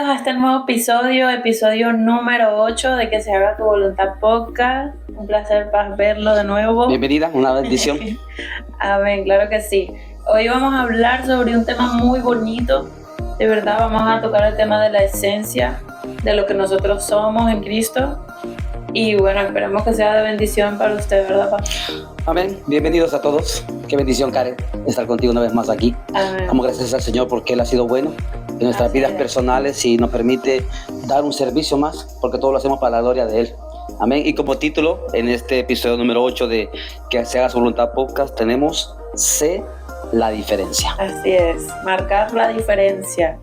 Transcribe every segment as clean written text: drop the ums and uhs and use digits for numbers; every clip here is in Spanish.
Bienvenidos a este nuevo episodio número 8 de Que se haga tu voluntad podcast. Un placer verlo de nuevo. Bienvenida, una bendición. Amén, claro que sí. Hoy vamos a hablar sobre un tema muy bonito. De verdad, vamos a tocar el tema de la esencia, de lo que nosotros somos en Cristo. Y bueno, esperemos que sea de bendición para usted, ¿verdad, papá? Amén. Bienvenidos a todos. Qué bendición, Karen, estar contigo una vez más aquí. Amén. Damos gracias al Señor porque Él ha sido bueno en nuestras vidas personales y nos permite dar un servicio más, porque todo lo hacemos para la gloria de Él. Amén. Y como título, en este episodio número 8 de Que se haga su voluntad podcast, tenemos Sé la diferencia. Así es, marcar la diferencia.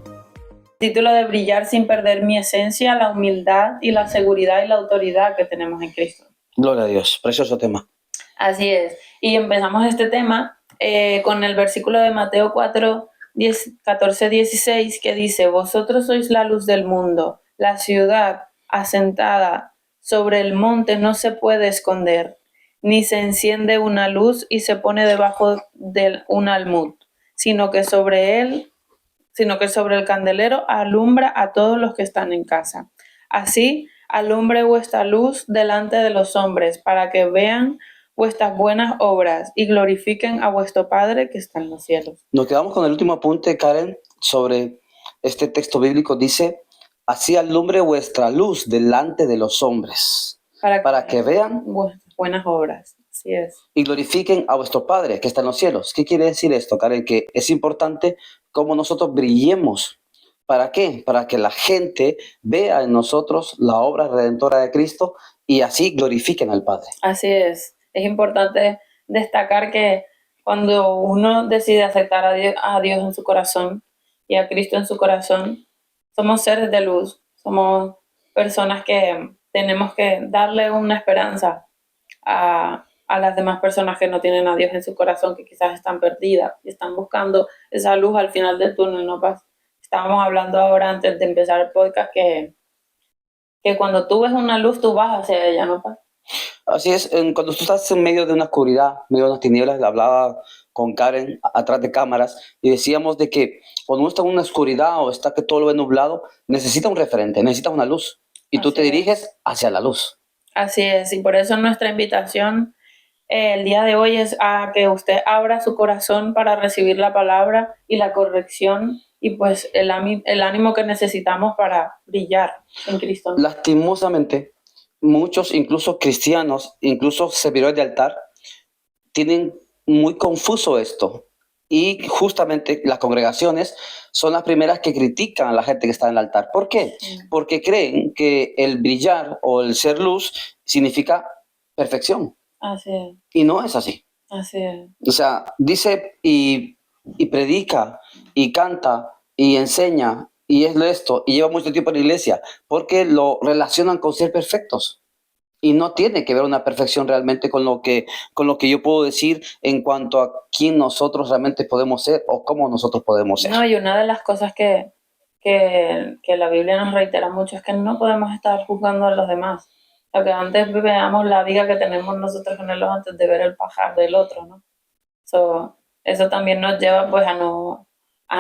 Título de brillar sin perder mi esencia, la humildad y la seguridad y la autoridad que tenemos en Cristo. Gloria a Dios, precioso tema. Así es. Y empezamos este tema con el versículo de Mateo 14:16 que dice: Vosotros sois la luz del mundo, la ciudad asentada sobre el monte no se puede esconder, ni se enciende una luz y se pone debajo de un almud, sino que sobre el candelero alumbra a todos los que están en casa. Así alumbre vuestra luz delante de los hombres, para que vean vuestras buenas obras y glorifiquen a vuestro Padre que está en los cielos. Nos quedamos con el último apunte, Karen, sobre este texto bíblico. Dice: así alumbre vuestra luz delante de los hombres, para que vean vuestras buenas obras. Así es. Y glorifiquen a vuestro Padre que está en los cielos. ¿Qué quiere decir esto, Karen? Que es importante cómo nosotros brillemos. ¿Para qué? Para que la gente vea en nosotros la obra redentora de Cristo y así glorifiquen al Padre. Así es. Es importante destacar que cuando uno decide aceptar a Dios en su corazón y a Cristo en su corazón, somos seres de luz, somos personas que tenemos que darle una esperanza a las demás personas que no tienen a Dios en su corazón, que quizás están perdidas y están buscando esa luz al final del túnel, ¿no, Paz? Estábamos hablando ahora antes de empezar el podcast que cuando tú ves una luz, tú vas hacia ella, ¿no, Paz? Así es, cuando tú estás en medio de una oscuridad, en medio de unas tinieblas, hablaba con Karen atrás de cámaras y decíamos de que cuando uno está en una oscuridad o está que todo lo ve nublado, necesita un referente, necesita una luz y tú te diriges hacia la luz. Así es, y por eso nuestra invitación el día de hoy es a que usted abra su corazón para recibir la palabra y la corrección y pues el ánimo que necesitamos para brillar en Cristo. Lastimosamente, muchos, incluso cristianos, incluso servidores de altar, tienen muy confuso esto. Y justamente las congregaciones son las primeras que critican a la gente que está en el altar. ¿Por qué? Porque creen que el brillar o el ser luz significa perfección. Así es. Y no es así. Así es. O sea, dice y predica y canta y enseña y es esto y lleva mucho tiempo en la iglesia porque lo relacionan con ser perfectos. Y no tiene que ver una perfección realmente con lo que yo puedo decir en cuanto a quién nosotros realmente podemos ser o cómo nosotros podemos ser. No, y una de las cosas que la Biblia nos reitera mucho es que no podemos estar juzgando a los demás. O que antes veamos la viga que tenemos nosotros en el ojo antes de ver el pajar del otro, ¿no? Eso también nos lleva pues a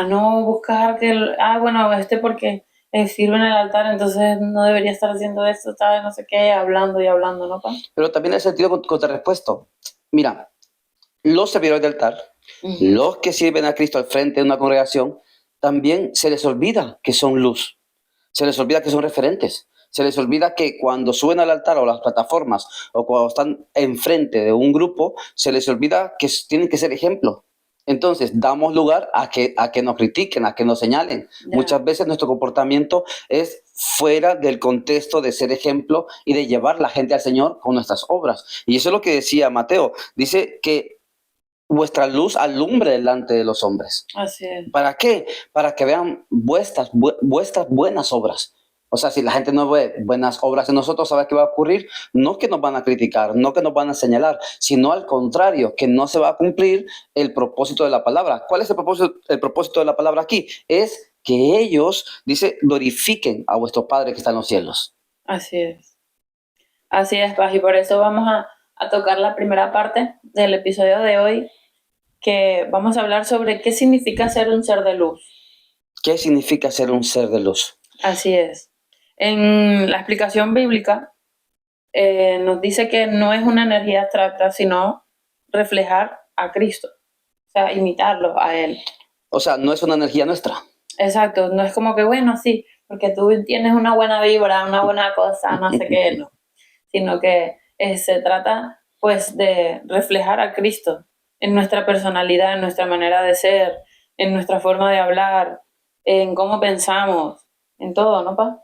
no buscar que, bueno, porque sirve en el altar, entonces no debería estar haciendo esto, ¿sabes? No sé qué, hablando y hablando, ¿no, pa? Pero también en el sentido contrarrepuesto. Mira, los servidores de altar, los que sirven a Cristo al frente de una congregación, también se les olvida que son luz. Se les olvida que son referentes. Se les olvida que cuando suben al altar o las plataformas o cuando están enfrente de un grupo, se les olvida que tienen que ser ejemplo. Entonces, damos lugar a que nos critiquen, a que nos señalen. Muchas veces nuestro comportamiento es fuera del contexto de ser ejemplo y de llevar la gente al Señor con nuestras obras. Y eso es lo que decía Mateo. Dice que vuestra luz alumbre delante de los hombres. Así es. ¿Para qué? Para que vean vuestras buenas obras. O sea, si la gente no ve buenas obras en nosotros, ¿sabe qué va a ocurrir? No que nos van a criticar, no que nos van a señalar, sino al contrario, que no se va a cumplir el propósito de la palabra. ¿Cuál es el propósito de la palabra aquí? Es que ellos, dice, glorifiquen a vuestro Padre que está en los cielos. Así es. Así es, Paz. Y por eso vamos a tocar la primera parte del episodio de hoy, que vamos a hablar sobre qué significa ser un ser de luz. ¿Qué significa ser un ser de luz? Así es. En la explicación bíblica nos dice que no es una energía abstracta, sino reflejar a Cristo, o sea, imitarlo a Él. O sea, no es una energía nuestra. Exacto, no es como que, bueno, sí, porque tú tienes una buena vibra, una buena cosa, no sé qué, no, sino que se trata pues de reflejar a Cristo en nuestra personalidad, en nuestra manera de ser, en nuestra forma de hablar, en cómo pensamos, en todo, ¿no, pa?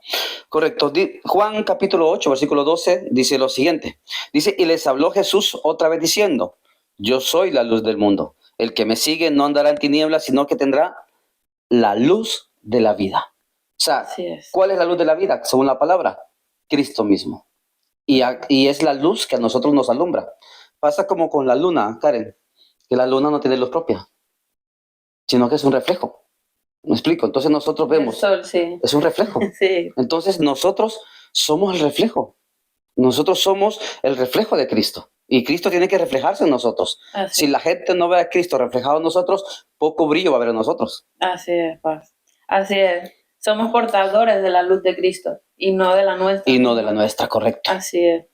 Correcto. Juan capítulo 8, versículo 12, dice lo siguiente. Dice, y les habló Jesús otra vez diciendo, yo soy la luz del mundo. El que me sigue no andará en tinieblas, sino que tendrá la luz de la vida. O sea, Así es. ¿cuál es la luz de la vida? Según la palabra, Cristo mismo. Y es la luz que a nosotros nos alumbra. Pasa como con la luna, Karen, que la luna no tiene luz propia, sino que es un reflejo. ¿Me explico? Entonces nosotros El vemos, sol, sí. es un reflejo. Sí, Entonces nosotros somos el reflejo. Nosotros somos el reflejo de Cristo. Y Cristo tiene que reflejarse en nosotros. así, Si la gente no ve a Cristo reflejado en nosotros, poco brillo va a haber en nosotros. así es, Paz. Así es. Somos portadores de la luz de Cristo y no de la nuestra. Y no de la nuestra, correcto. Así es.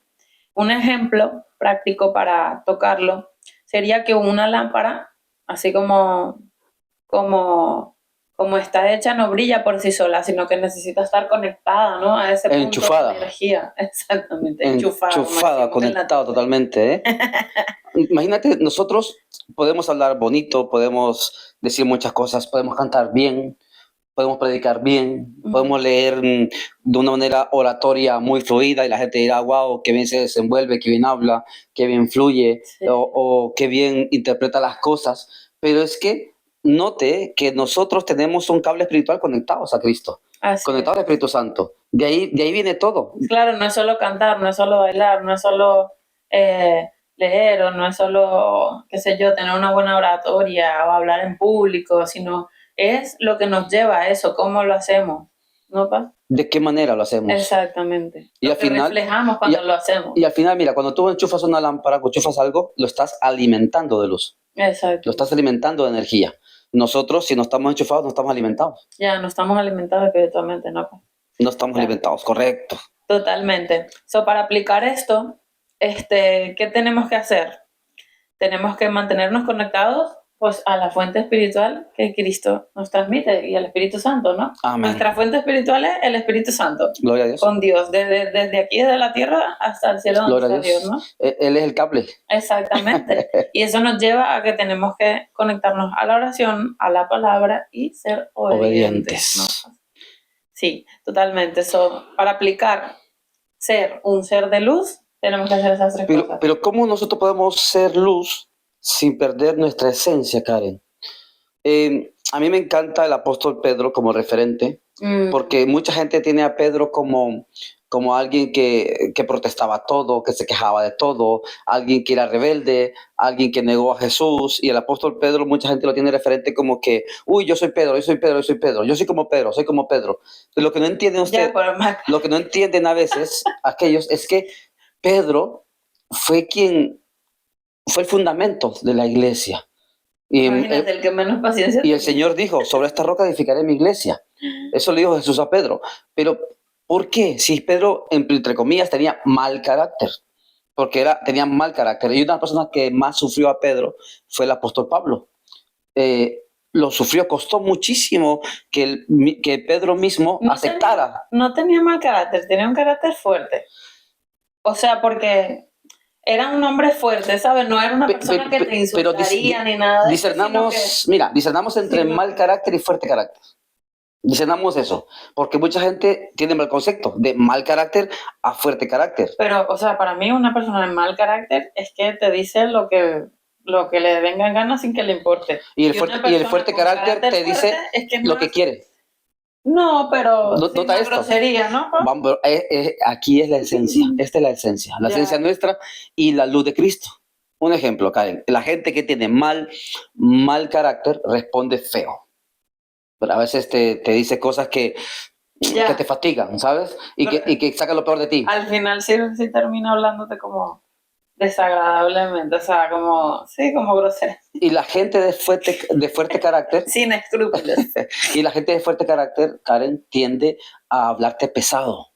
Un ejemplo práctico para tocarlo sería que una lámpara, así como está hecha, no brilla por sí sola, sino que necesita estar conectada, ¿no? A ese punto Enchufada. de energía. Exactamente, enchufada. como Enchufada, decimos en la conectado totalmente. ¿Eh? Imagínate, nosotros podemos hablar bonito, podemos decir muchas cosas, podemos cantar bien, podemos predicar bien, podemos leer de una manera oratoria muy fluida y la gente dirá, wow, qué bien se desenvuelve, qué bien habla, qué bien fluye Sí. o qué bien interpreta las cosas. Pero es que note que nosotros tenemos un cable espiritual conectados a Cristo, Así conectados al Espíritu Santo. De ahí viene todo. Claro, no es solo cantar, no es solo bailar, no es solo leer o no es solo, qué sé yo, tener una buena oratoria o hablar en público, sino es lo que nos lleva a eso, cómo lo hacemos, ¿no, pa? ¿De qué manera lo hacemos? Exactamente. Y Lo al que final- reflejamos cuando lo hacemos. Y al final, mira, cuando tú enchufas una lámpara, cuando enchufas algo, lo estás alimentando de luz, Exacto. lo estás alimentando de energía. Nosotros, si no estamos enchufados, no estamos alimentados. Ya, no estamos alimentados espiritualmente, ¿no, pa? No estamos Claro. alimentados, correcto. Totalmente. So, para aplicar esto, ¿qué tenemos que hacer? Tenemos que mantenernos conectados pues a la fuente espiritual que Cristo nos transmite y al Espíritu Santo, ¿no? Amén. Nuestra fuente espiritual es el Espíritu Santo, Gloria a Dios. con Dios, desde aquí, desde la tierra hasta el cielo donde Gloria a está Dios. Dios, ¿no? Él es el cable. Exactamente. Y eso nos lleva a que tenemos que conectarnos a la oración, a la palabra y ser obedientes. ¿no? Sí, totalmente. So, para aplicar ser un ser de luz, tenemos que hacer esas tres cosas. Pero ¿cómo nosotros podemos ser luz sin perder nuestra esencia, Karen? A mí me encanta el apóstol Pedro como referente, porque mucha gente tiene a Pedro como alguien que protestaba todo, que se quejaba de todo, alguien que era rebelde, alguien que negó a Jesús. Y el apóstol Pedro, mucha gente lo tiene referente como que, uy, yo soy Pedro, yo soy Pedro, yo soy Pedro, yo soy como Pedro, soy como Pedro. Pero lo que no entienden ustedes, lo que no entienden a veces aquellos es que Pedro fue el fundamento de la iglesia. Imagínate, el que menos paciencia y el Señor dijo, sobre esta roca edificaré mi iglesia. Eso le dijo Jesús a Pedro. Pero, ¿por qué? Si Pedro, entre comillas, tenía mal carácter. Porque tenía mal carácter. Y una de las personas que más sufrió a Pedro fue el apóstol Pablo. Lo sufrió, costó muchísimo que Pedro mismo aceptara. No tenía mal carácter, tenía un carácter fuerte. O sea, porque era un hombre fuerte, ¿sabes? No era una persona que te insultaría ni nada de eso. Discernamos entre mal carácter y fuerte carácter. Discernamos eso, porque mucha gente tiene mal concepto de mal carácter a fuerte carácter. Pero, o sea, para mí una persona de mal carácter es que te dice lo que le venga en gana sin que le importe. Y el fuerte carácter te dice lo que quiere. No, pero nota esto. Grosería, ¿no? Vamos, aquí es la esencia. Esta es la esencia. La esencia nuestra y la luz de Cristo. Un ejemplo, Karen. La gente que tiene mal carácter responde feo. Pero a veces te dice cosas que te fatigan, ¿sabes? Y que sacan lo peor de ti. Al final sí termina hablándote como desagradablemente, o sea, como, sí, como grosera, Y la gente de fuerte carácter, sin escrúpulos. y la gente de fuerte carácter, Karen, tiende a hablarte pesado.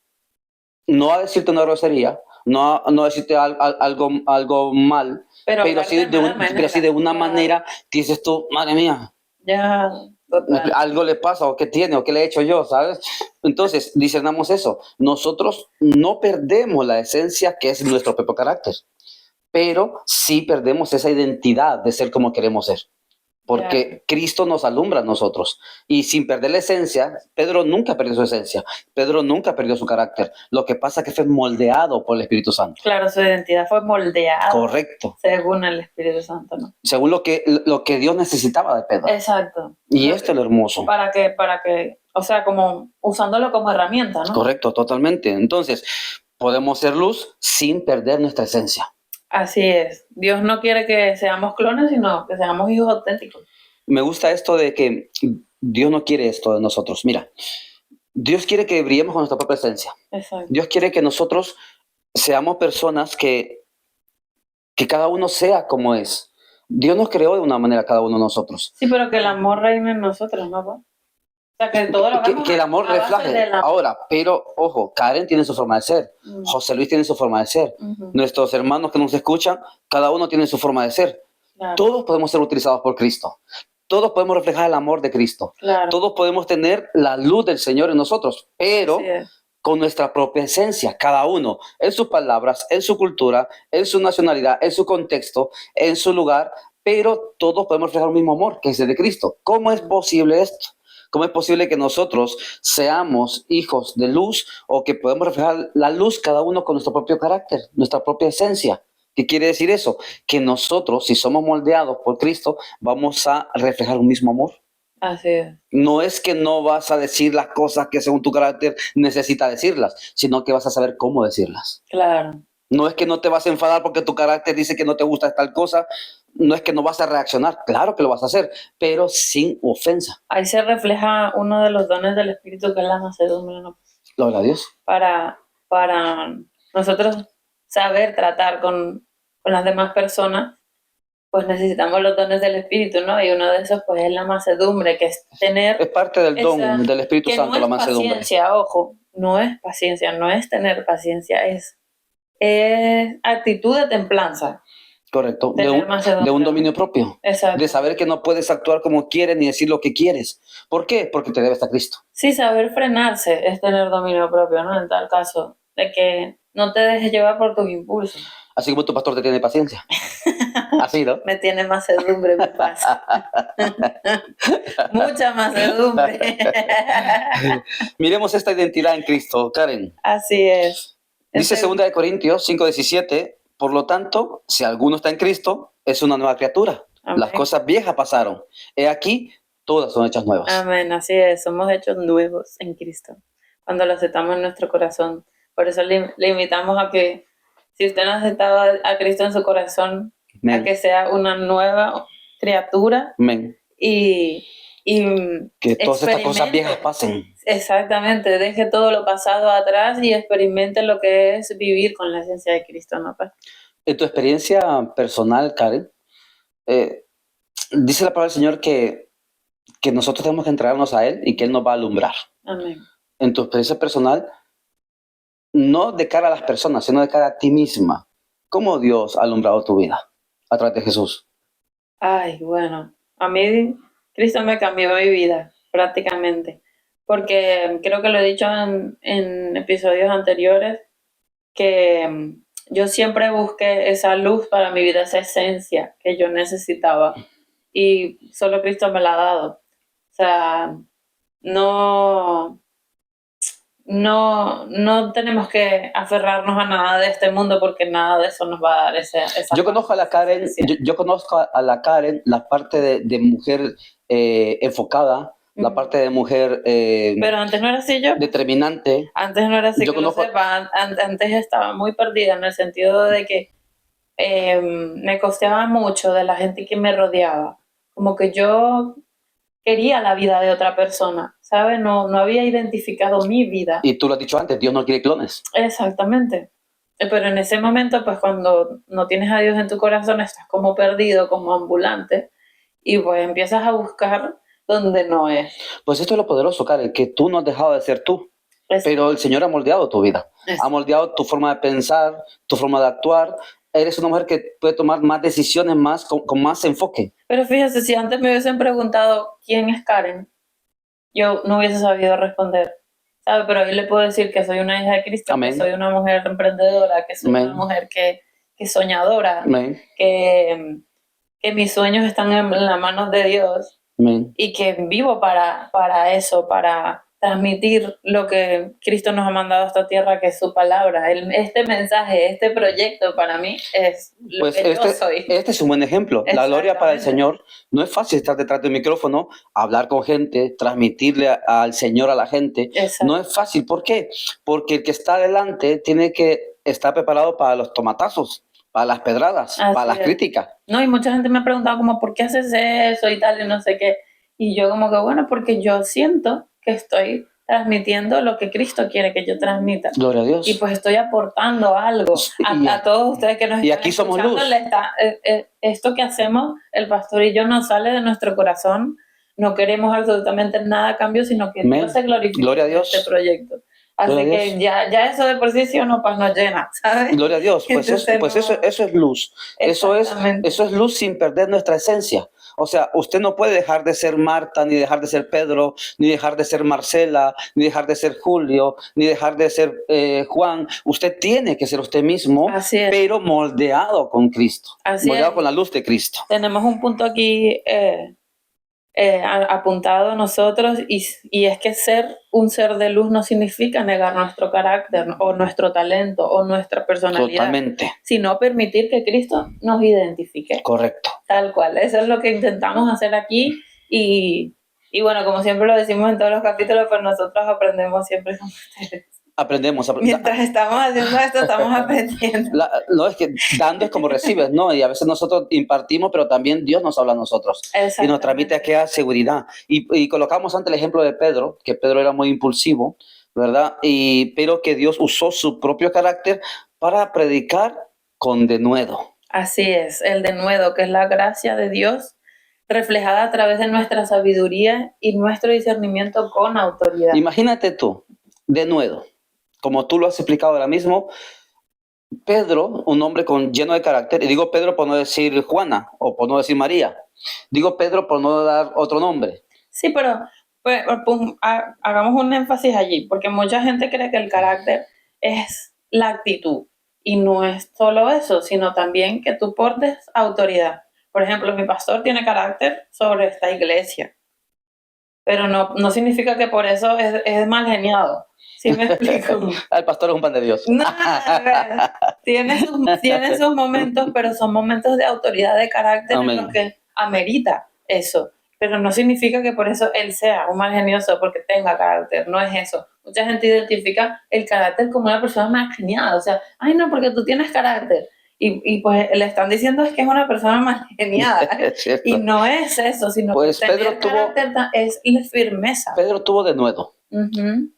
No a decirte una grosería, no a decirte algo mal, Pero pero hablar de mala pero sí manera, de una ya, manera dices tú, madre mía, ya, total, algo le pasa, o qué tiene, o qué le he hecho yo, ¿sabes? Entonces, discernamos eso. Nosotros no perdemos la esencia que es nuestro propio carácter, pero sí perdemos esa identidad de ser como queremos ser. ya, Porque Cristo nos alumbra a nosotros. Y sin perder la esencia, Pedro nunca perdió su esencia. Pedro nunca perdió su carácter. Lo que pasa es que fue moldeado por el Espíritu Santo. claro, su identidad fue moldeada Correcto. según el Espíritu Santo, ¿no? Según lo que Dios necesitaba de Pedro. Exacto. Y esto es lo hermoso. Para que, o sea, como usándolo como herramienta, ¿no? Correcto, totalmente. Entonces, podemos ser luz sin perder nuestra esencia. Así es. Dios no quiere que seamos clones, sino que seamos hijos auténticos. Me gusta esto de que Dios no quiere esto de nosotros. Mira, Dios quiere que brillemos con nuestra propia esencia. Exacto. Dios quiere que nosotros seamos personas que cada uno sea como es. Dios nos creó de una manera cada uno de nosotros. Sí, pero que el amor reine en nosotros, ¿no? O sea, que todo lo hagamos Que el amor a base refleje. del amor. Ahora, pero ojo, Karen tiene su forma de ser. Mm. José Luis tiene su forma de ser. Nuestros hermanos que nos escuchan, cada uno tiene su forma de ser. Claro, Todos podemos ser utilizados por Cristo. Todos podemos reflejar el amor de Cristo. claro. Todos podemos tener la luz del Señor en nosotros, pero Así es. con nuestra propia esencia, cada uno, en sus palabras, en su cultura, en su nacionalidad, en su contexto, en su lugar, pero todos podemos reflejar un mismo amor, que es el de Cristo. ¿Cómo es posible esto? ¿Cómo es posible que nosotros seamos hijos de luz o que podemos reflejar la luz cada uno con nuestro propio carácter, nuestra propia esencia? ¿Qué quiere decir eso? Que nosotros, si somos moldeados por Cristo, vamos a reflejar un mismo amor. Así es. No es que no vas a decir las cosas que según tu carácter necesita decirlas, sino que vas a saber cómo decirlas. Claro. No es que no te vas a enfadar porque tu carácter dice que no te gusta tal cosa, no es que no vas a reaccionar, claro que lo vas a hacer, pero sin ofensa. Ahí se refleja uno de los dones del Espíritu, que es la mansedumbre, ¿no? Gloria a Dios. Para nosotros saber tratar con las demás personas, pues necesitamos los dones del Espíritu, ¿no? Y uno de esos, pues, es la mansedumbre, que es tener... Es parte del don esa- del Espíritu que Santo, no la es mansedumbre. paciencia, ojo, no es paciencia, no es tener paciencia, es actitud de templanza. Correcto. Tener mansedumbre. De un dominio propio. Exacto. De saber que no puedes actuar como quieres ni decir lo que quieres. ¿Por qué? Porque te debes a Cristo. Sí, saber frenarse es tener dominio propio, ¿no? En tal caso, de que no te dejes llevar por tus impulsos. Así como tu pastor te tiene paciencia. Así, ¿no? Me tiene mansedumbre, me pasa. Mucha mansedumbre. Miremos esta identidad en Cristo, Karen. Así es. Dice 2 Corintios 5:17, por lo tanto, si alguno está en Cristo, es una nueva criatura. Amén. Las cosas viejas pasaron. He aquí, todas son hechas nuevas. Amén, así es. Somos hechos nuevos en Cristo cuando lo aceptamos en nuestro corazón. Por eso le invitamos a que, si usted no ha aceptado a Cristo en su corazón, Amén. a que sea una nueva criatura Amén. y Que todas estas cosas experimente. viejas pasen. Exactamente, deje todo lo pasado atrás y experimente lo que es vivir con la esencia de Cristo, ¿no? En tu experiencia personal, Karen, dice la palabra del Señor que nosotros tenemos que entregarnos a Él y que Él nos va a alumbrar. Amén. En tu experiencia personal, no de cara a las personas, sino de cara a ti misma. ¿Cómo Dios ha alumbrado tu vida a través de Jesús? Ay, bueno, a mí Cristo me cambió mi vida prácticamente, porque creo que lo he dicho en episodios anteriores, que yo siempre busqué esa luz para mi vida, esa esencia que yo necesitaba, y solo Cristo me la ha dado. O sea, no tenemos que aferrarnos a nada de este mundo, porque nada de eso nos va a dar esa Yo conozco a la Karen, esencia. yo conozco a la Karen, la parte de mujer enfocada, la parte de mujer Pero antes no era así yo. determinante. Antes no era así, Yo que lo conozco- sepa. Antes estaba muy perdida, en el sentido de que me costeaba mucho de la gente que me rodeaba. Como que yo quería la vida de otra persona, ¿sabes? No había identificado mi vida. Y tú lo has dicho antes, Dios no quiere clones. Exactamente. O Pero en ese momento, pues cuando no tienes a Dios en tu corazón, estás como perdido, como ambulante, y pues empiezas a buscar donde no es. Pues esto es lo poderoso, Karen, que tú no has dejado de ser tú, Es- pero el Señor ha moldeado tu vida, es- ha moldeado tu forma de pensar, tu forma de actuar. Eres una mujer que puede tomar más decisiones más con más enfoque. Pero fíjese, si antes me hubiesen preguntado quién es Karen, yo no hubiese sabido responder. ¿Sabe? Pero hoy le puedo decir que soy una hija de Cristo, Amén. que soy una mujer emprendedora, que soy Amén. una mujer que soñadora, Amén. que mis sueños están en las manos de Dios Amén. y que vivo para eso, para transmitir lo que Cristo nos ha mandado a esta tierra, que es su palabra. Este mensaje, este proyecto para mí es lo Pues que yo soy. este es un buen ejemplo. La gloria para el Exactamente. Señor. No es fácil estar detrás del micrófono, hablar con gente, transmitirle al Señor a la gente. Exacto. No es fácil. ¿Por qué? Porque el que está adelante tiene que estar preparado para los tomatazos, para las pedradas, Así para las es. críticas. No, y mucha gente me ha preguntado como, ¿por qué haces eso y tal y no sé qué? Y yo como que, bueno, porque yo siento que estoy transmitiendo lo que Cristo quiere que yo transmita. Gloria a Dios. Y pues estoy aportando algo a todos ustedes que nos y están aquí somos escuchando. luz. Esto que hacemos, el pastor y yo, no sale de nuestro corazón. No queremos absolutamente nada a cambio, sino que Amén. Dios se glorifique Gloria a en Dios. este proyecto. Así Gloria a que Dios. ya eso de por sí o no, pues nos llena, ¿sabes? Gloria a Dios. Pues, Entonces, eso es luz. Eso Exactamente. es luz sin perder nuestra esencia. O sea, usted no puede dejar de ser Marta, ni dejar de ser Pedro, ni dejar de ser Marcela, ni dejar de ser Julio, ni dejar de ser Juan. Usted tiene que ser usted mismo, Así es. pero moldeado con Cristo. Así moldeado es. con la luz de Cristo. Tenemos un punto aquí apuntado nosotros y es que ser un ser de luz no significa negar nuestro carácter o nuestro talento o nuestra personalidad, Totalmente. sino permitir que Cristo nos identifique. Correcto. Tal cual, eso es lo que intentamos hacer aquí y bueno, como siempre lo decimos en todos los capítulos, pues nosotros aprendemos siempre con ustedes. Aprendemos. Mientras estamos haciendo esto, estamos aprendiendo. No, es que dando es como recibes, ¿no? Y a veces nosotros impartimos, pero también Dios nos habla a nosotros. Y nos transmite aquella seguridad. Y colocamos ante el ejemplo de Pedro, que Pedro era muy impulsivo, ¿verdad? Pero que Dios usó su propio carácter para predicar con denuedo. Así es, el denuedo, que es la gracia de Dios reflejada a través de nuestra sabiduría y nuestro discernimiento con autoridad. Imagínate tú, denuedo, como tú lo has explicado ahora mismo, Pedro, un hombre lleno de carácter, y digo Pedro por no decir Juana o por no decir María, digo Pedro por no dar otro nombre. Sí, pero pues, hagamos un énfasis allí, porque mucha gente cree que el carácter es la actitud, y no es solo eso, sino también que tú portes autoridad. Por ejemplo, mi pastor tiene carácter sobre esta iglesia, pero no significa que por eso es mal geniado. ¿Sí me explico? El pastor es un pan de Dios. No, tiene sus momentos, pero son momentos de autoridad, de carácter. Amén. En los que amerita eso. Pero no significa que por eso él sea un mal genioso porque tenga carácter, no es eso. Mucha gente identifica el carácter como una persona mal geniada, o sea, ay no, porque tú tienes carácter. Y pues le están diciendo es que es una persona mal geniada. Y no es eso, sino pues que tener carácter es la firmeza. Pedro tuvo denuedo.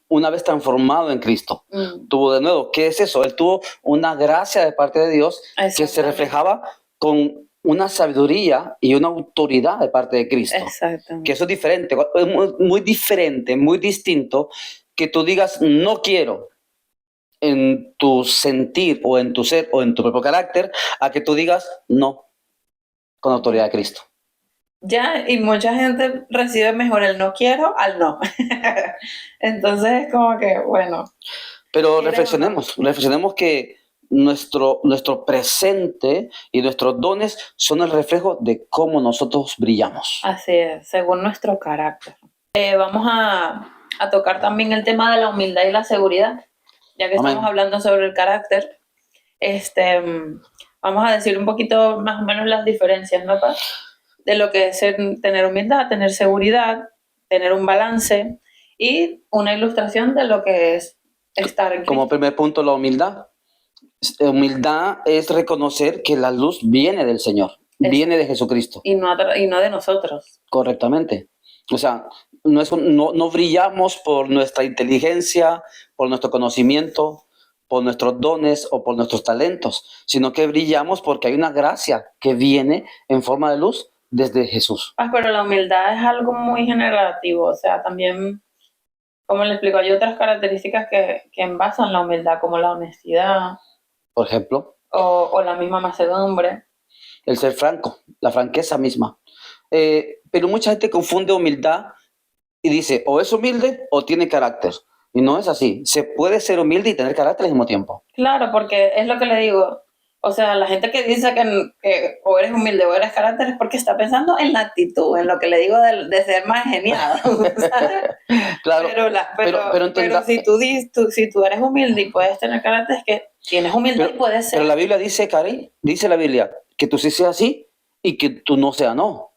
Una vez transformado en Cristo, tuvo de nuevo. ¿Qué es eso? Él tuvo una gracia de parte de Dios que se reflejaba con una sabiduría y una autoridad de parte de Cristo. Que eso es diferente, muy diferente, muy distinto, que tú digas no quiero en tu sentir o en tu ser o en tu propio carácter, a que tú digas no con autoridad de Cristo. Ya, y mucha gente recibe mejor el no quiero al no. Entonces es como que, bueno. Pero reflexionemos que nuestro presente y nuestros dones son el reflejo de cómo nosotros brillamos. Así es, según nuestro carácter. Vamos a tocar también el tema de la humildad y la seguridad, ya que estamos hablando sobre el carácter. Vamos a decir un poquito más o menos las diferencias, ¿no, Paz? De lo que es tener humildad, tener seguridad, tener un balance y una ilustración de lo que es estar en Cristo. Como primer punto, la humildad. Humildad es reconocer que la luz viene del Señor, viene de Jesucristo. Y no de nosotros. Correctamente. O sea, no brillamos por nuestra inteligencia, por nuestro conocimiento, por nuestros dones o por nuestros talentos, sino que brillamos porque hay una gracia que viene en forma de luz desde Jesús. Pero la humildad es algo muy generativo, o sea, también, como le explico, hay otras características que envasan la humildad, como la honestidad Por ejemplo, o la misma mansedumbre. el ser franco, la franqueza misma. Pero mucha gente confunde humildad y dice, o es humilde o tiene carácter. Y no es así. Se puede ser humilde y tener carácter al mismo tiempo. Claro, porque es lo que le digo. O sea, la gente que dice que o eres humilde o eres carácter es porque está pensando en la actitud, en lo que le digo de ser más genial. ¿Sabes? Claro, Pero si tú eres humilde y puedes tener carácter, es que tienes humildad y puedes ser. pero la Biblia dice, Cari, dice la Biblia, que tú sí seas sí y que tú no seas no.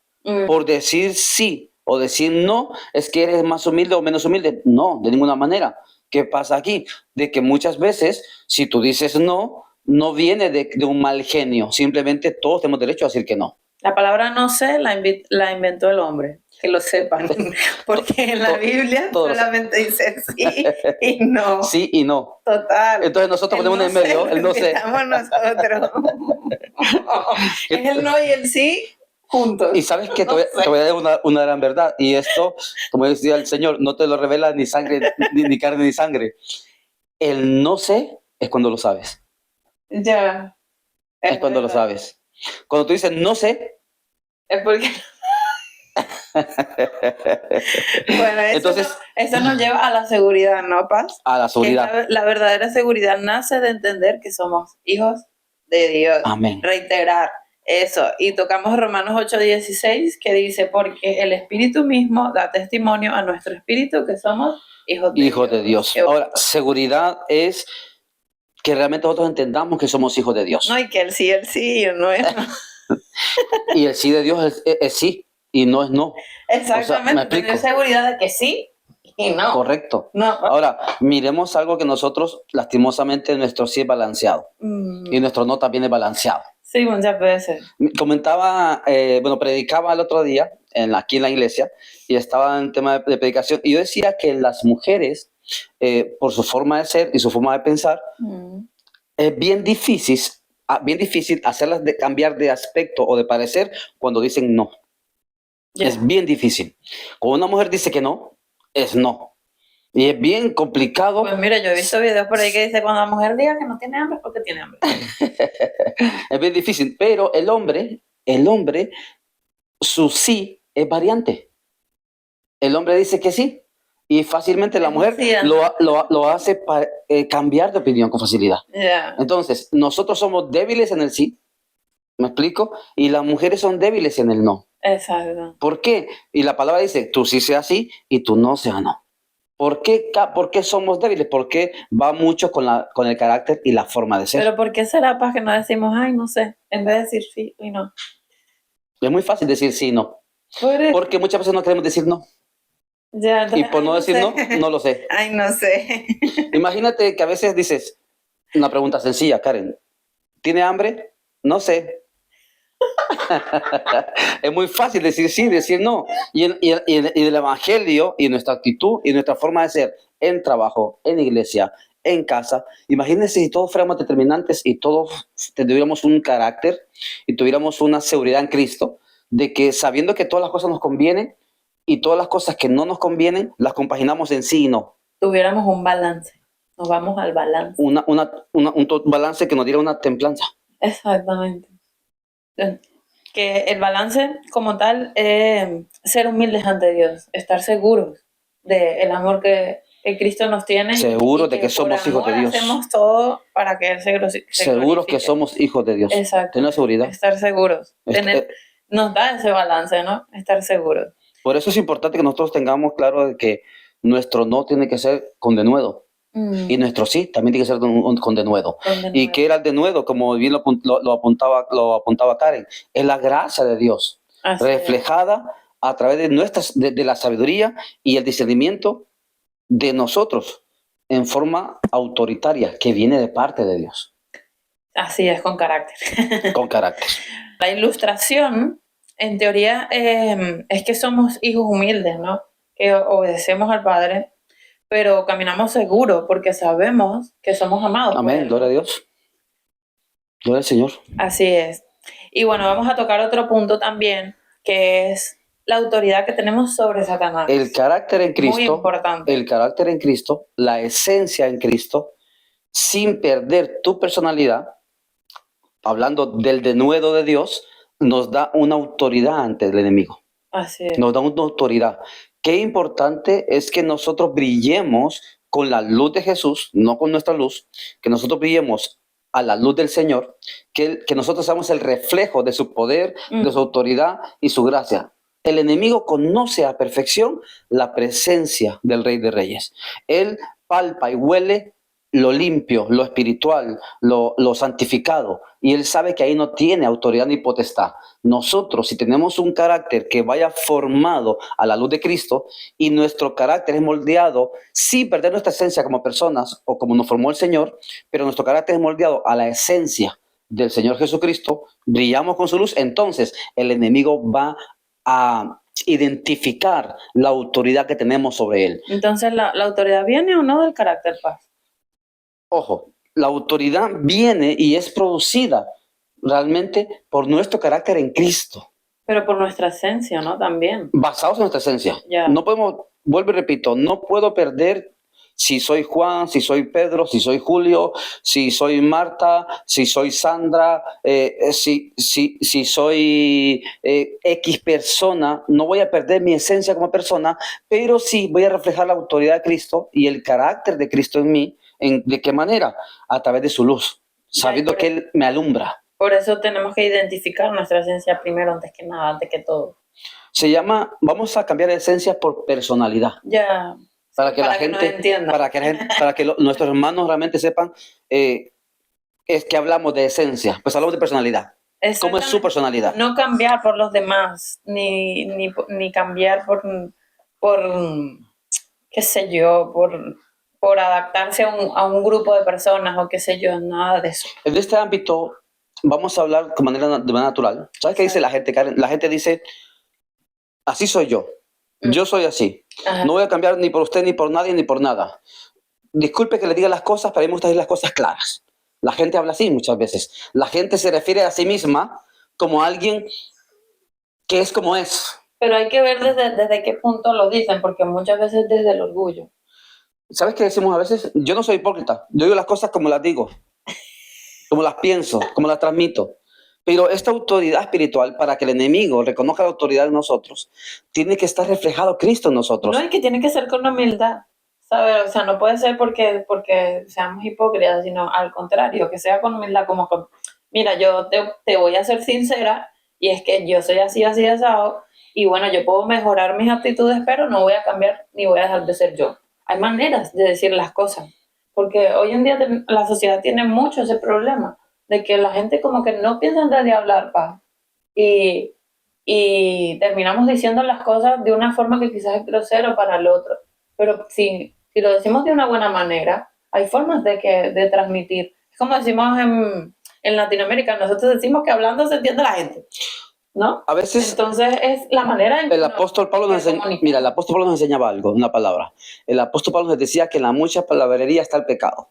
Por decir sí o decir no, es que eres más humilde o menos humilde. No, de ninguna manera. ¿Qué pasa aquí? De que muchas veces, si tú dices no, no viene de un mal genio. Simplemente todos tenemos derecho a decir que no. La palabra no sé la inventó el hombre, que lo sepan, porque en la Biblia solamente dice sí y no. Sí y no. Total. Entonces nosotros ponemos en medio el no sé. Estamos nosotros. Es el no y el sí juntos. Y sabes que te voy a dar una gran verdad. Y esto, como decía el Señor, no te lo revela ni sangre, ni carne ni sangre. El no sé es cuando lo sabes. Ya. Es cuando lo sabes. Cuando tú dices no sé. Es porque. Bueno, entonces, eso nos lleva a la seguridad, ¿no, Paz? A la seguridad. La verdadera seguridad nace de entender que somos hijos de Dios. Amén. Reiterar eso. Y tocamos Romanos 8:16, que dice, porque el Espíritu mismo da testimonio a nuestro espíritu que somos hijos de Dios. Ahora, seguridad es que realmente nosotros entendamos que somos hijos de Dios. No, y que el sí, no es no. Y el sí de Dios es sí y no es no. Exactamente, o sea, tener seguridad de que sí y no. Correcto. No. Ahora, miremos algo que nosotros, lastimosamente, nuestro sí es balanceado. Y nuestro no también es balanceado. Sí, muchas veces. Comentaba, predicaba el otro día aquí en la iglesia y estaba en tema de predicación y yo decía que las mujeres, por su forma de ser y su forma de pensar, es bien difícil hacerlas cambiar de aspecto o de parecer cuando dicen no. Yeah. Es bien difícil. Cuando una mujer dice que no, es no. Y es bien complicado. Pues mira, yo he visto videos por ahí que dice cuando la mujer diga que no tiene hambre es porque tiene hambre. Es bien difícil, pero el hombre, su sí es variante. El hombre dice que sí y fácilmente la mujer lo hace para cambiar de opinión con facilidad. Yeah. Entonces, nosotros somos débiles en el sí, ¿me explico? Y las mujeres son débiles en el no. Exacto. ¿Por qué? Y la palabra dice, tú sí seas sí y tú no seas no. ¿Por qué somos débiles? Porque va mucho con el carácter y la forma de ser. Pero ¿por qué será para que no decimos, ay, no sé, en vez de decir sí y no? Es muy fácil decir sí y no. Porque muchas veces no queremos decir no. Ya, entonces, y por no decir no, no lo sé. Ay, no sé. Imagínate que a veces dices, una pregunta sencilla, Karen, ¿tiene hambre? No sé. Es muy fácil decir sí, decir no. Y el evangelio y nuestra actitud y nuestra forma de ser en trabajo, en iglesia, en casa. Imagínense si todos fuéramos determinantes y todos tuviéramos un carácter y tuviéramos una seguridad en Cristo de que sabiendo que todas las cosas nos convienen y todas las cosas que no nos convienen las compaginamos en sí y no. Tuviéramos un balance. Nos vamos al balance. Un balance que nos diera una templanza. Exactamente. Que el balance como tal es ser humildes ante Dios, estar seguros del amor que Cristo nos tiene. Seguros de que somos hijos de Dios. Hacemos todo para que Él se seguros que somos hijos de Dios. Exacto. Tener seguridad. Estar seguros. Nos da ese balance, ¿no? Estar seguros. Por eso es importante que nosotros tengamos claro de que nuestro no tiene que ser con denuedo. Y nuestro sí también tiene que ser con denuedo. ¿Y qué era el denuedo? Como bien lo apuntaba Karen, es la gracia de Dios. Así reflejada a través de la sabiduría y el discernimiento de nosotros en forma autoritaria que viene de parte de Dios. Así es, con carácter. Con carácter. La ilustración, en teoría, es que somos hijos humildes, ¿no? Que obedecemos al Padre. pero caminamos seguros porque sabemos que somos amados. por Amén, Él. gloria a Dios. Gloria al Señor. Así es. Y bueno, vamos a tocar otro punto también, que es la autoridad que tenemos sobre Satanás. El carácter en Muy Cristo, importante. el carácter en Cristo, la esencia en Cristo, sin perder tu personalidad, hablando del denuedo de Dios, nos da una autoridad ante el enemigo. Así es. Nos da una autoridad. Qué importante es que nosotros brillemos con la luz de Jesús, no con nuestra luz, que nosotros brillemos a la luz del Señor, que nosotros seamos el reflejo de su poder, de su autoridad y su gracia. El enemigo conoce a perfección la presencia del Rey de Reyes. Él palpa y huele lo limpio, lo espiritual, lo santificado, y él sabe que ahí no tiene autoridad ni potestad. Nosotros, si tenemos un carácter que vaya formado a la luz de Cristo y nuestro carácter es moldeado sin perder nuestra esencia como personas o como nos formó el Señor, pero nuestro carácter es moldeado a la esencia del Señor Jesucristo, brillamos con su luz, entonces el enemigo va a identificar la autoridad que tenemos sobre él. Entonces, ¿la autoridad viene o no del carácter, Paz? Ojo, la autoridad viene y es producida realmente por nuestro carácter en Cristo, Pero por nuestra esencia, ¿no? También. basados en nuestra esencia. Ya. No podemos, vuelvo y repito, no puedo perder si soy Juan, si soy Pedro, si soy Julio, si soy Marta, si soy Sandra, si soy X persona. No voy a perder mi esencia como persona, pero sí voy a reflejar la autoridad de Cristo y el carácter de Cristo en mí. ¿De qué manera? A través de su luz, sabiendo que Él me alumbra. Por eso tenemos que identificar nuestra esencia primero, antes que nada, antes que todo. Se llama, vamos a cambiar de esencia por personalidad. Ya. Para que la nos gente, entienda. para que nuestros hermanos realmente sepan, es que hablamos de esencia, pues hablamos de personalidad. ¿Cómo es su personalidad? No cambiar por los demás, ni cambiar por qué sé yo, por adaptarse a un grupo de personas o qué sé yo, nada de eso. En este ámbito vamos a hablar de manera natural. ¿Sabes qué dice la gente, Karen? La gente dice, así soy yo. Yo soy así. Ajá. No voy a cambiar ni por usted, ni por nadie, ni por nada. Disculpe que le diga las cosas, pero a mí me gusta decir las cosas claras. La gente habla así muchas veces. La gente se refiere a sí misma como alguien que es como es. Pero hay que ver desde qué punto lo dicen, porque muchas veces desde el orgullo. ¿Sabes qué decimos a veces? Yo no soy hipócrita. Yo digo las cosas como las digo, como las pienso, como las transmito. Pero esta autoridad espiritual, para que el enemigo reconozca la autoridad de nosotros, tiene que estar reflejado Cristo en nosotros. No, es que tiene que ser con humildad, ¿sabes? O sea, no puede ser porque seamos hipócritas, sino al contrario, que sea con humildad, como con, mira, yo te voy a ser sincera, y es que yo soy así, así, asado, y bueno, yo puedo mejorar mis actitudes, pero no voy a cambiar ni voy a dejar de ser yo. Hay maneras de decir las cosas, porque hoy en día la sociedad tiene mucho ese problema, de que la gente como que no piensa antes de hablar, pa, y terminamos diciendo las cosas de una forma que quizás es grosero para el otro, pero si lo decimos de una buena manera, hay formas de transmitir. Es como decimos en Latinoamérica, nosotros decimos que hablando se entiende la gente, ¿no? A veces Entonces es la manera en que el apóstol Pablo nos mira, el apóstol Pablo nos enseñaba algo, una palabra. El apóstol Pablo nos decía que en la mucha palabrería está el pecado.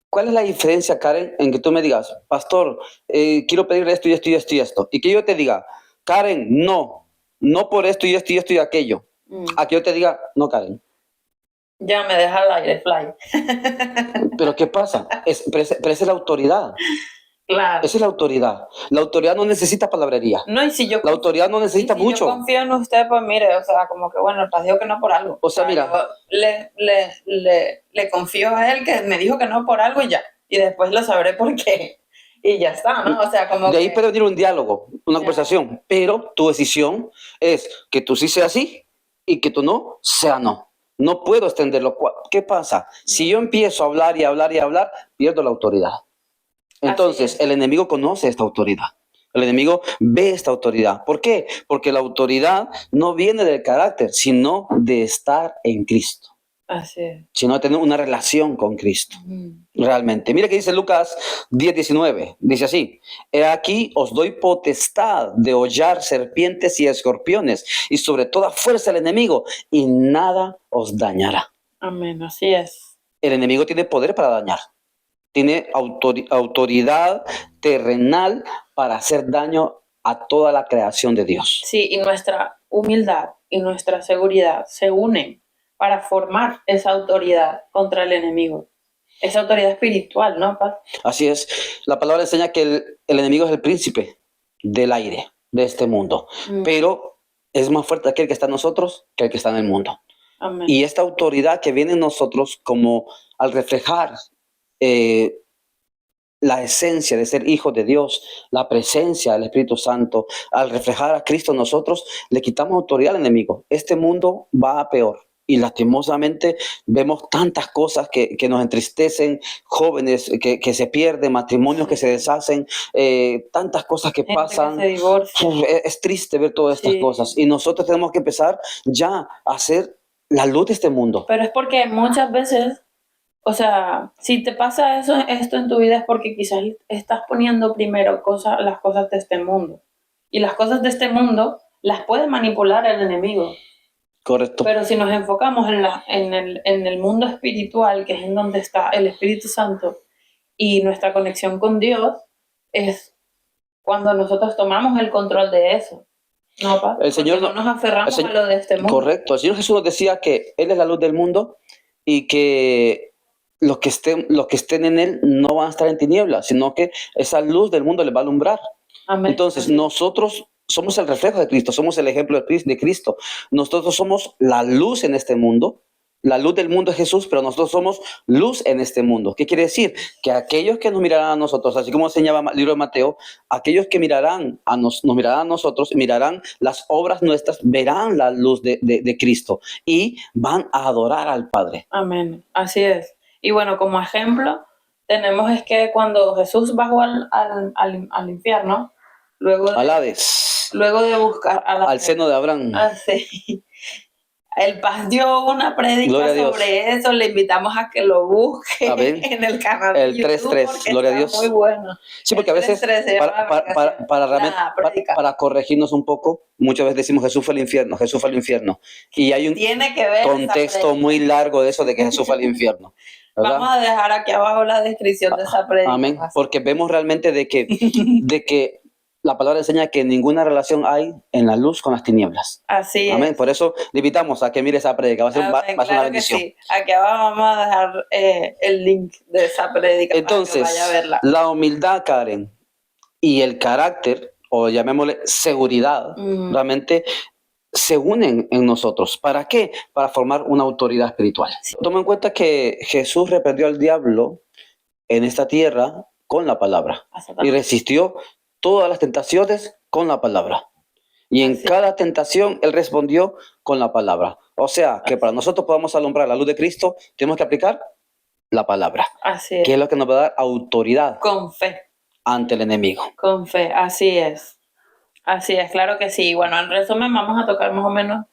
¿Cuál es la diferencia, Karen, en que tú me digas, pastor, quiero pedirle esto y esto y esto y esto? Y que yo te diga, Karen, no por esto y esto y esto y aquello. A que yo te diga, no, Karen. Ya me deja al aire, fly. Pero ¿qué pasa? Pero esa es la autoridad. Claro. Esa es la autoridad. La autoridad no necesita palabrería. No, y si yo La autoridad no necesita mucho. Yo confío en usted, pues mire, o sea, como que bueno, te digo que no por algo. O sea, mira. Le confío a él que me dijo que no por algo y ya. Y después lo sabré por qué. Y ya está, ¿no? O sea, como de ahí puede venir un diálogo, una conversación. Pero tu decisión es que tú sí seas sí y que tú no sea no. No puedo extenderlo. ¿Qué pasa? Si yo empiezo a hablar y hablar y hablar, pierdo la autoridad. Entonces, el enemigo conoce esta autoridad. El enemigo ve esta autoridad. ¿Por qué? Porque la autoridad no viene del carácter, sino de estar en Cristo. Así es. Sino de tener una relación con Cristo. Realmente. Mira que dice Lucas 10:19. Dice así: He aquí os doy potestad de hollar serpientes y escorpiones y sobre toda fuerza del enemigo y nada os dañará. Amén. Así es. El enemigo tiene poder para dañar. Tiene autoridad terrenal para hacer daño a toda la creación de Dios. Sí, y nuestra humildad y nuestra seguridad se unen para formar esa autoridad contra el enemigo. Esa autoridad espiritual, ¿no, Paz? Así es. La palabra enseña que el enemigo es el príncipe del aire, de este mundo. Pero es más fuerte aquel que está en nosotros que el que está en el mundo. Amén. Y esta autoridad que viene en nosotros, como al reflejar la esencia de ser hijos de Dios, la presencia del Espíritu Santo, al reflejar a Cristo en nosotros, le quitamos autoridad al enemigo. Este mundo va a peor. Y lastimosamente vemos tantas cosas que nos entristecen, jóvenes que se pierden, matrimonios que se deshacen, tantas cosas que Gente pasan. que se divorcia. Es triste ver todas estas cosas. Y nosotros tenemos que empezar ya a ser la luz de este mundo. Pero es porque muchas veces, o sea, si te pasa esto en tu vida es porque quizás estás poniendo primero las cosas de este mundo. Y las cosas de este mundo las puede manipular el enemigo. Correcto. Pero si nos enfocamos en el mundo espiritual, que es en donde está el Espíritu Santo, y nuestra conexión con Dios, es cuando nosotros tomamos el control de eso. ¿No, pa? El Señor Porque no nos aferramos a lo de este mundo. Correcto. El Señor Jesús nos decía que Él es la luz del mundo y que los que estén en Él no van a estar en tinieblas, sino que esa luz del mundo les va a alumbrar. Amén. Entonces, nosotros somos el reflejo de Cristo, somos el ejemplo de Cristo. Nosotros somos la luz en este mundo. La luz del mundo es Jesús, pero nosotros somos luz en este mundo. ¿Qué quiere decir? Que aquellos que nos mirarán a nosotros, así como enseñaba el libro de Mateo, aquellos que nos mirarán a nosotros, mirarán las obras nuestras, verán la luz de Cristo y van a adorar al Padre. Amén. Así es. Y bueno, como ejemplo, tenemos es que cuando Jesús bajó al infierno, luego al Hades, de buscar al seno de Abraham. Sí. El Paz dio una prédica sobre eso, le invitamos a que lo busque en el canal de YouTube. El 3.3, gloria a Dios. Muy bueno. Sí, porque a veces, para corregirnos un poco, muchas veces decimos Jesús fue al infierno, Jesús fue al infierno. Y hay un Tiene que ver contexto muy largo de eso de que Jesús fue al infierno. ¿Verdad? Vamos a dejar aquí abajo la descripción de esa prédica. Amén, porque vemos realmente de que la palabra enseña que ninguna relación hay en la luz con las tinieblas. Así es. Amén. Por eso le invitamos a que mire esa prédica. Va a ser, va a ser una bendición. Sí. Aquí abajo vamos a dejar el link de esa prédica. Entonces, para que vaya a verla. La humildad, Karen, y el carácter, o llamémosle seguridad, realmente se unen en nosotros. ¿Para qué? Para formar una autoridad espiritual. Sí. Toma en cuenta que Jesús reprendió al diablo en esta tierra con la palabra y resistió todas las tentaciones con la palabra. Y en cada tentación Él respondió con la palabra. O sea, que para nosotros podamos alumbrar la luz de Cristo, tenemos que aplicar la palabra. Así es. Que es lo que nos va a dar autoridad. Con fe. Ante el enemigo. Con fe, así es. Así es, claro que sí. Bueno, en resumen vamos a tocar más o menos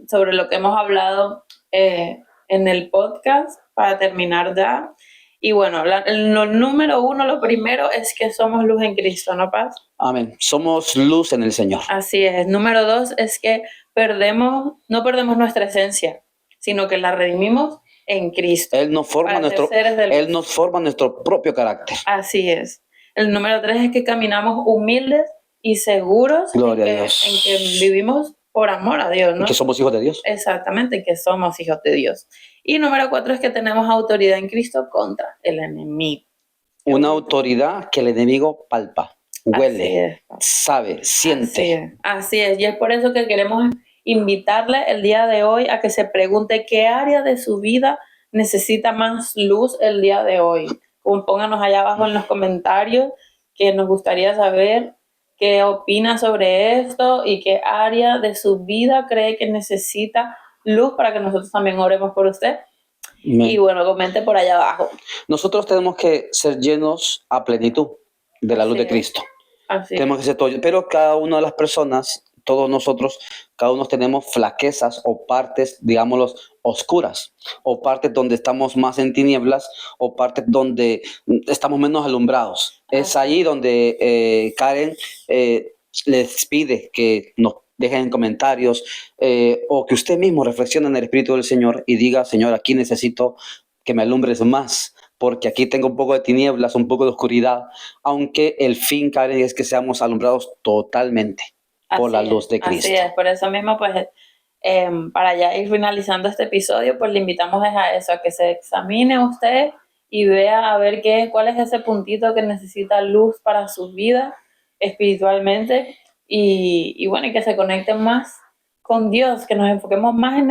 sobre lo que hemos hablado en el podcast para terminar ya. Y bueno, lo número uno, lo primero es que somos luz en Cristo, ¿no, Paz? Amén. Somos luz en el Señor. Así es. Número dos es que no perdemos nuestra esencia, sino que la redimimos en Cristo. Él nos forma nuestro propio carácter. Así es. El número tres es que caminamos humildes y seguros Gloria a Dios. En que vivimos por amor a Dios, ¿no? Que somos hijos de Dios. Exactamente, que somos hijos de Dios. Y número cuatro es que tenemos autoridad en Cristo contra el enemigo. Una autoridad que el enemigo palpa, huele, sabe, siente. Así es. Y es por eso que queremos invitarle el día de hoy a que se pregunte qué área de su vida necesita más luz el día de hoy. Pónganos allá abajo en los comentarios que nos gustaría saber qué opina sobre esto y qué área de su vida cree que necesita luz para que nosotros también oremos por usted. Y bueno, comente por allá abajo. Nosotros tenemos que ser llenos a plenitud de la luz de Cristo. Tenemos que ser todos, pero cada una de las personas, todos nosotros, cada uno tenemos flaquezas o partes, digámoslo, oscuras, o partes donde estamos más en tinieblas, o partes donde estamos menos alumbrados. Es ahí donde Karen les pide que nos dejen en comentarios o que usted mismo reflexione en el Espíritu del Señor y diga, Señor, aquí necesito que me alumbres más, porque aquí tengo un poco de tinieblas, un poco de oscuridad, aunque el fin, Karen, es que seamos alumbrados totalmente por la luz de Así Cristo. es, por eso mismo, pues, para ya ir finalizando este episodio, pues le invitamos a eso, a que se examine usted y vea a ver cuál es ese puntito que necesita luz para su vida espiritualmente y bueno, y que se conecten más con Dios, que nos enfoquemos más en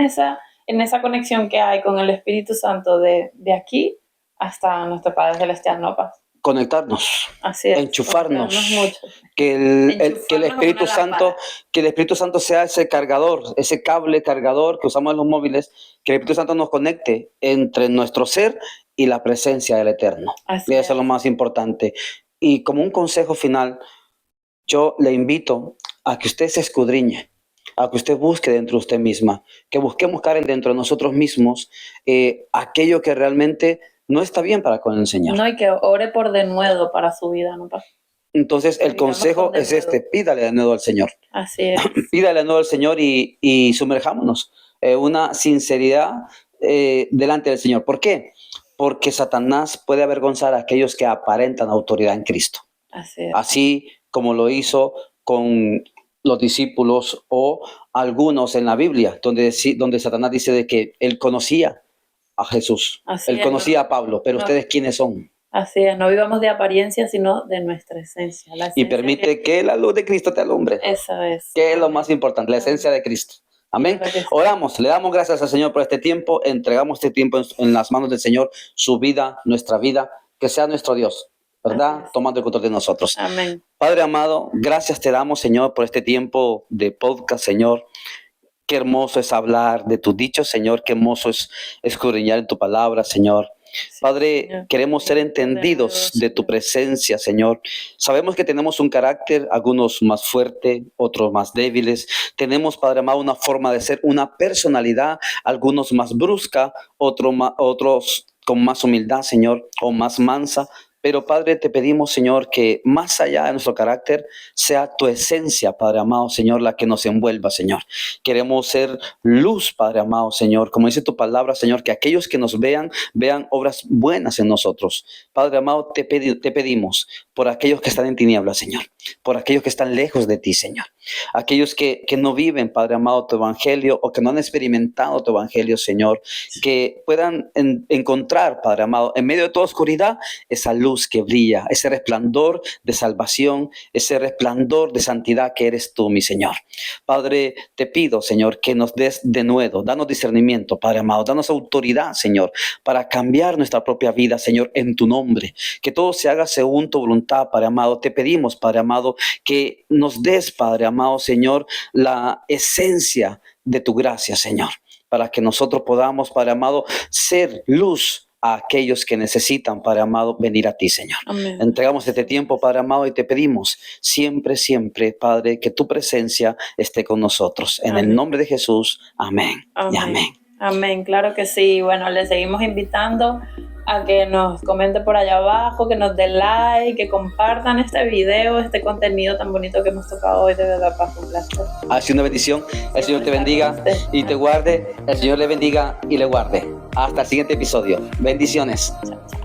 esa conexión que hay con el Espíritu Santo de aquí hasta nuestro Padre Celestial, ¿no, Paz? Conectarnos, Así es, enchufarnos, conectarnos mucho. que el Enchufarnos Espíritu una Santo, lámpara. que el Espíritu Santo sea ese cargador, ese cable cargador que usamos en los móviles, que el Espíritu Santo nos conecte entre nuestro ser y la presencia del Eterno. Así Y eso es lo es. más importante. Y como un consejo final, yo le invito a que usted se escudriñe, a que usted busque dentro de usted misma, que busquemos, Karen, dentro de nosotros mismos aquello que realmente no está bien para con el Señor. No, y que ore por denuedo para su vida, ¿no, Paz? Entonces, el Vivamos consejo con es este: denuedo. pídale de nuevo al Señor. Así es. Pídale de nuevo al Señor y sumerjámonos una sinceridad delante del Señor. ¿Por qué? Porque Satanás puede avergonzar a aquellos que aparentan autoridad en Cristo. Así es. Así como lo hizo con los discípulos o algunos en la Biblia, donde Satanás dice de que él conocía a Jesús, Así él es, conocía ¿no? a Pablo, pero No. ¿ustedes quiénes son? Así es, no vivamos de apariencia, sino de nuestra esencia. La Y esencia permite que la luz de Cristo te alumbre, Eso es. que es lo Amén. más importante, la esencia de Cristo. Amén. Claro que sí. Oramos, le damos gracias al Señor por este tiempo, entregamos este tiempo en las manos del Señor, su vida, nuestra vida, que sea nuestro Dios, Así ¿verdad? es. Tomando el control de nosotros. Amén. Padre amado, gracias te damos, Señor, por este tiempo de podcast, Señor. Qué hermoso es hablar de tus dichos, Señor. Qué hermoso es escudriñar en tu palabra, Señor. Sí, Padre, Señor. queremos ser Por denuedo, entendidos de tu Señor. presencia, Señor. Sabemos que tenemos un carácter, algunos más fuerte, otros más débiles. Tenemos, Padre amado, una forma de ser, una personalidad, algunos más brusca, otros con más humildad, Señor, o más mansa. Pero, Padre, te pedimos, Señor, que más allá de nuestro carácter, sea tu esencia, Padre amado, Señor, la que nos envuelva, Señor. Queremos ser luz, Padre amado, Señor. Como dice tu palabra, Señor, que aquellos que nos vean obras buenas en nosotros. Padre amado, te pedimos por aquellos que están en tinieblas, Señor. Por aquellos que están lejos de ti, Señor. Aquellos que no viven, Padre amado, tu evangelio o que no han experimentado tu evangelio, Señor. Que puedan encontrar, Padre amado, en medio de toda oscuridad, esa luz que brilla, ese resplandor de salvación, ese resplandor de santidad que eres tú, mi Señor. Padre, te pido, Señor, que nos des de nuevo, danos discernimiento, Padre amado, danos autoridad, Señor, para cambiar nuestra propia vida, Señor, en tu nombre. Que todo se haga según tu voluntad, Padre amado. Te pedimos, Padre amado, que nos des, Padre amado, Señor, la esencia de tu gracia, Señor, para que nosotros podamos, Padre amado, ser luz a aquellos que necesitan, Padre amado, venir a ti, Señor. Amén. Entregamos este tiempo, Padre amado, y te pedimos siempre, siempre, Padre, que tu presencia esté con nosotros. En Amén. el nombre de Jesús, amén. Y Amén. amén. Amén, claro que sí. Bueno, le seguimos invitando a que nos comente por allá abajo, que nos dé like, que compartan este video, este contenido tan bonito que hemos tocado hoy. De verdad, Paz, un placer. Ha sido una bendición. El Señor te bendiga y te guarde. El Señor le bendiga y le guarde. Hasta el siguiente episodio. Bendiciones. Chao, chao.